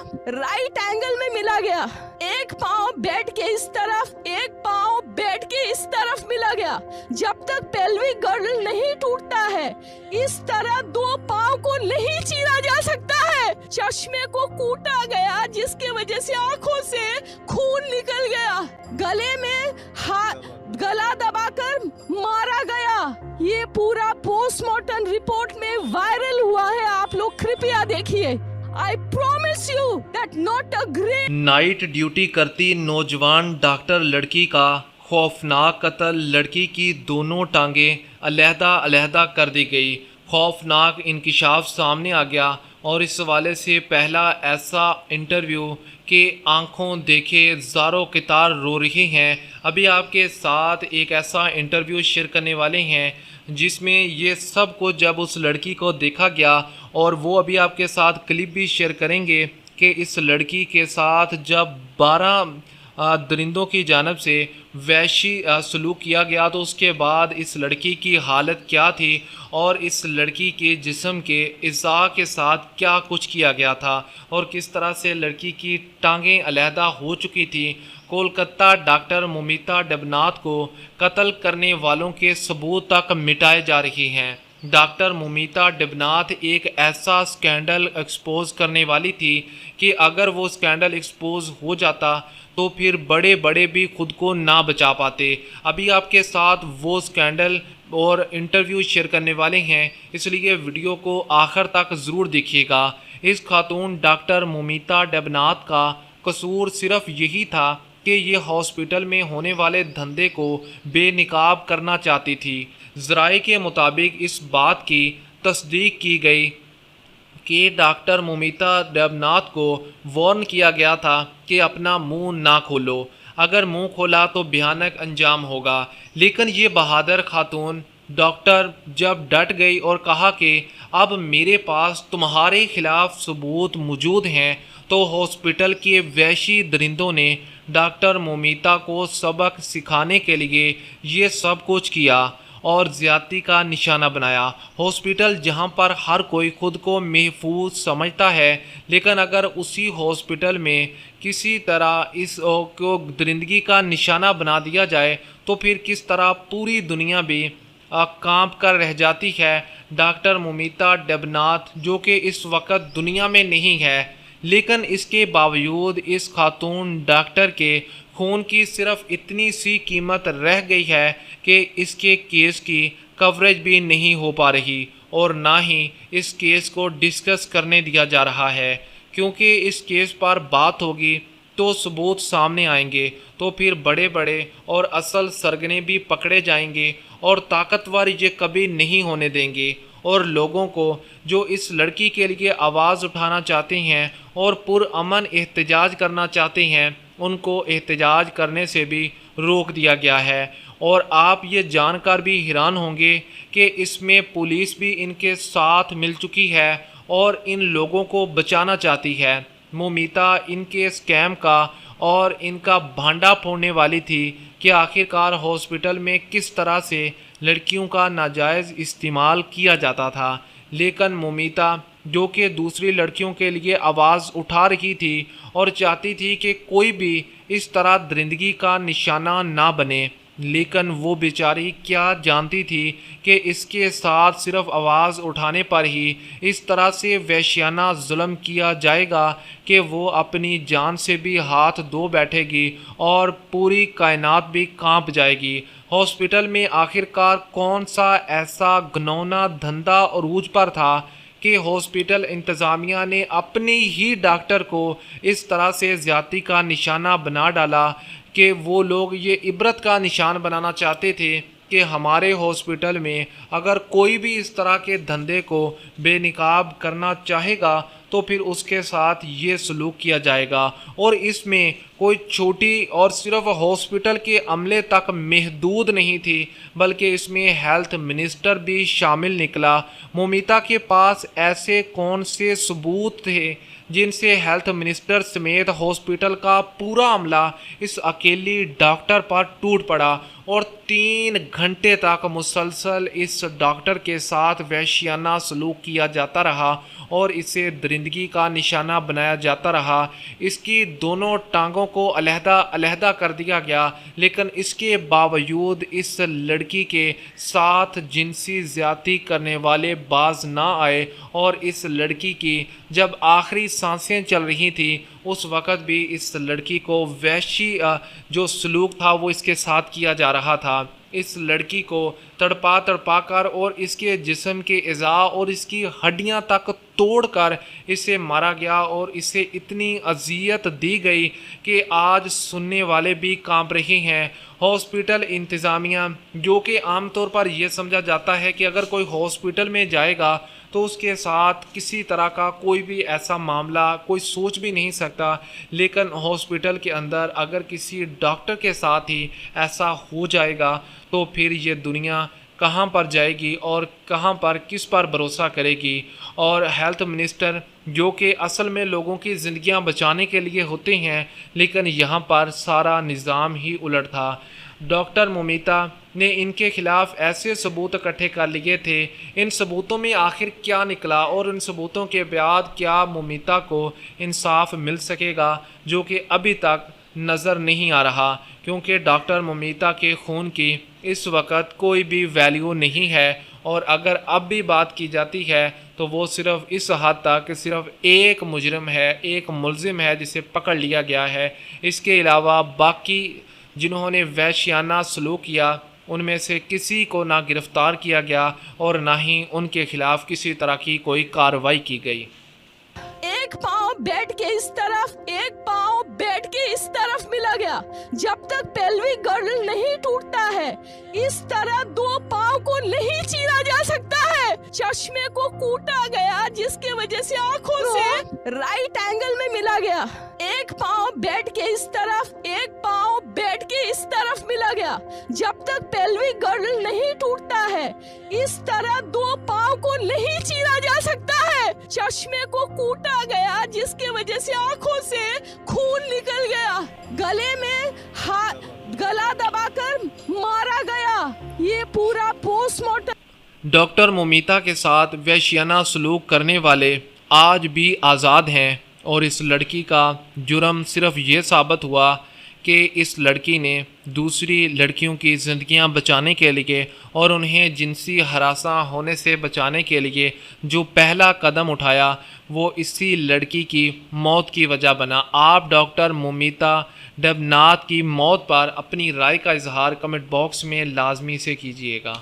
Right angle में मिला गया। एक पाँव बेड के इस तरफ, एक पाँव बेड के इस तरफ मिला गया। जब तक पेल्विक गर्डल नहीं टूटता है, इस तरह दो पाँव को नहीं चीरा जा सकता है। चश्मे को कूटा गया, जिसके वजह से आंखों से खून निकल गया। गले में गला दबाकर मारा गया। ये पूरा पोस्टमार्टम रिपोर्ट में वायरल हुआ है, आप लोग कृपया देखिए। I promise you that not a great night duty करती नौजवान डॉक्टर लड़की का खौफनाक कत्ल। लड़की की दोनों टांगें अलहदा कर दी गई। खौफनाक इंकिशाफ सामने आ गया और इस हवाले से पहला ऐसा इंटरव्यू कि आंखों देखे ज़ारों कितार रो रही हैं। अभी आपके साथ एक ऐसा इंटरव्यू शेयर करने वाले हैं जिसमें ये सब कुछ जब उस लड़की को देखा गया, और वो अभी आपके साथ क्लिप भी शेयर करेंगे कि इस लड़की के साथ जब 12 दरिंदों की जानब से वैशी सलूक किया गया तो उसके बाद इस लड़की की हालत क्या थी और इस लड़की के जिस्म के इज़ा के साथ क्या कुछ किया गया था और किस तरह से लड़की की टांगें अलहदा हो चुकी थी। कोलकाता डॉक्टर मुमीता डेबनाथ को कत्ल करने वालों के सबूत तक मिटाए जा रहे हैं। डॉक्टर मुमीता डेबनाथ एक ऐसा स्कैंडल एक्सपोज करने वाली थी कि अगर वो स्कैंडल एक्सपोज हो जाता तो फिर बड़े बड़े भी खुद को ना बचा पाते। अभी आपके साथ वो स्कैंडल और इंटरव्यू शेयर करने वाले हैं, इसलिए वीडियो को आखिर तक ज़रूर देखिएगा। इस खातून डॉक्टर मुमीता डेबनाथ का कसूर सिर्फ यही था कि ये हॉस्पिटल में होने वाले धंधे को बेनिकाब करना चाहती थी। ज़राए के मुताबिक इस बात की तस्दीक की गई कि डॉक्टर मुमीता डेबनाथ को वार्न किया गया था कि अपना मुंह ना खोलो, अगर मुंह खोला तो भयानक अंजाम होगा। लेकिन ये बहादुर खातून डॉक्टर जब डट गई और कहा कि अब मेरे पास तुम्हारे खिलाफ सबूत मौजूद हैं, तो हॉस्पिटल के वैशी दरिंदों ने डॉक्टर मुमीता को सबक सिखाने के लिए ये सब कुछ किया और ज़्यादती का निशाना बनाया। हॉस्पिटल जहां पर हर कोई खुद को महफूज समझता है, लेकिन अगर उसी हॉस्पिटल में किसी तरह इस को दरिंदगी का निशाना बना दिया जाए तो फिर किस तरह पूरी दुनिया भी कांप कर रह जाती है। डॉक्टर मुमीता डेबनाथ जो कि इस वक्त दुनिया में नहीं है, लेकिन इसके बावजूद इस खातून डॉक्टर के खून की सिर्फ इतनी सी कीमत रह गई है कि इसके केस की कवरेज भी नहीं हो पा रही और ना ही इस केस को डिस्कस करने दिया जा रहा है, क्योंकि इस केस पर बात होगी तो सबूत सामने आएंगे तो फिर बड़े बड़े और असल सरगने भी पकड़े जाएंगे और ताकतवर ये कभी नहीं होने देंगे। और लोगों को जो इस लड़की के लिए आवाज़ उठाना चाहते हैं और पुरअमन एहतजाज करना चाहते हैं, उनको एहतजाज करने से भी रोक दिया गया है। और आप ये जानकर भी हैरान होंगे कि इसमें पुलिस भी इनके साथ मिल चुकी है और इन लोगों को बचाना चाहती है। मुमीता इनके स्कैम का और इनका भांडा फोड़ने वाली थी कि आखिरकार हॉस्पिटल में किस तरह से लड़कियों का नाजायज़ इस्तेमाल किया जाता था। लेकिन मुमीता जो कि दूसरी लड़कियों के लिए आवाज़ उठा रही थी और चाहती थी कि कोई भी इस तरह दरिंदगी का निशाना ना बने, लेकिन वो बेचारी क्या जानती थी कि इसके साथ सिर्फ आवाज़ उठाने पर ही इस तरह से वहशियाना जुल्म किया जाएगा कि वो अपनी जान से भी हाथ धो बैठेगी और पूरी कायनात भी कांप जाएगी। हॉस्पिटल में आखिरकार कौन सा ऐसा घिनौना धंधा अरूज पर था कि हॉस्पिटल इंतज़ामिया ने अपनी ही डॉक्टर को इस तरह से ज़्यादती का निशाना बना डाला कि वो लोग ये इबरत का निशान बनाना चाहते थे कि हमारे हॉस्पिटल में अगर कोई भी इस तरह के धंधे को बेनिकाब करना चाहेगा तो फिर उसके साथ ये सलूक किया जाएगा। और इसमें कोई छोटी और सिर्फ हॉस्पिटल के अमले तक महदूद नहीं थी, बल्कि इसमें हेल्थ मिनिस्टर भी शामिल निकला। मुमीता के पास ऐसे कौन से सबूत थे जिनसे हेल्थ मिनिस्टर समेत हॉस्पिटल का पूरा अमला इस अकेली डॉक्टर पर टूट पड़ा اور 3 گھنٹے تک مسلسل اس ڈاکٹر کے ساتھ وحشیانہ سلوک کیا جاتا رہا اور اسے درندگی کا نشانہ بنایا جاتا رہا۔ اس کی دونوں ٹانگوں کو علیحدہ علیحدہ کر دیا گیا، لیکن اس کے باوجود اس لڑکی کے ساتھ جنسی زیادتی کرنے والے باز نہ آئے، اور اس لڑکی کی جب آخری سانسیں چل رہی تھیں اس وقت بھی اس لڑکی کو وحشی جو سلوک تھا وہ اس کے ساتھ کیا جا رہا تھا۔ اس لڑکی کو تڑپا کر اور اس کے جسم کے اعضاء اور اس کی ہڈیاں تک توڑ کر اسے مارا گیا، اور اسے اتنی اذیت دی گئی کہ آج سننے والے بھی کانپ رہے ہیں۔ ہاسپٹل انتظامیہ، جو کہ عام طور پر یہ سمجھا جاتا ہے کہ اگر کوئی ہاسپٹل میں جائے گا تو اس کے ساتھ کسی طرح کا کوئی بھی ایسا معاملہ کوئی سوچ بھی نہیں سکتا، لیکن ہاسپٹل کے اندر اگر کسی ڈاکٹر کے ساتھ ہی ایسا ہو جائے گا تو پھر یہ دنیا کہاں پر جائے گی اور کہاں پر کس پر بھروسہ کرے گی۔ اور ہیلتھ منسٹر جو کہ اصل میں لوگوں کی زندگیاں بچانے کے لیے ہوتے ہیں، لیکن یہاں پر سارا نظام ہی الٹ تھا۔ ڈاکٹر مومیتا نے ان کے خلاف ایسے ثبوت اکٹھے کر لیے تھے، ان ثبوتوں میں آخر کیا نکلا اور ان ثبوتوں کے بعد کیا مومیتا کو انصاف مل سکے گا، جو کہ ابھی تک نظر نہیں آ رہا، کیونکہ ڈاکٹر مومیتا کے خون کی اس وقت کوئی بھی ویلیو نہیں ہے، اور اگر اب بھی بات کی جاتی ہے تو وہ صرف اس حد تک کہ صرف ایک مجرم ہے، ایک ملزم ہے جسے پکڑ لیا گیا ہے۔ اس کے علاوہ باقی جنہوں نے وحشیانہ سلوک کیا ان میں سے کسی کو نہ گرفتار کیا گیا اور نہ ہی ان کے خلاف کسی طرح کی کوئی کارروائی کی گئی۔ ایک پاؤں بیڈ کے اس طرف، ایک پاؤں بیڈ کے اس طرف ملا گیا۔ جب تک پیلوک گرڈل نہیں ٹوٹتا ہے اس طرح 2 پاؤں کو نہیں چیرا جا سکتا ہے۔ چشمے کو کوٹا گیا جس کی وجہ سے آنکھوں سے رائٹ اینگل میں ملا گیا۔ ایک پاؤں بیڈ کے اس طرف، ایک پاؤں بیڈ کے اس طرف ملا گیا۔ جب تک پیلوک گرڈل نہیں ٹوٹتا ہے اس طرح 2 پاؤں کو نہیں چیرا جا سکتا ہے۔ چشمے کو کوٹا گیا جس کی وجہ سے آنکھوں سے خون نکل گیا۔ گلے میں گلا دبا کر مارا گیا۔ یہ پورا پوسٹ مارٹم۔ ڈاکٹر مومیتا کے ساتھ وحشیانہ سلوک کرنے والے آج بھی آزاد ہیں، اور اس لڑکی کا جرم صرف یہ ثابت ہوا کہ اس لڑکی نے دوسری لڑکیوں کی زندگیاں بچانے کے لیے اور انہیں جنسی ہراساں ہونے سے بچانے کے لیے جو پہلا قدم اٹھایا وہ اسی لڑکی کی موت کی وجہ بنا۔ آپ ڈاکٹر مومیتا ڈبناتھ کی موت پر اپنی رائے کا اظہار کمنٹ باکس میں لازمی سے کیجیے گا۔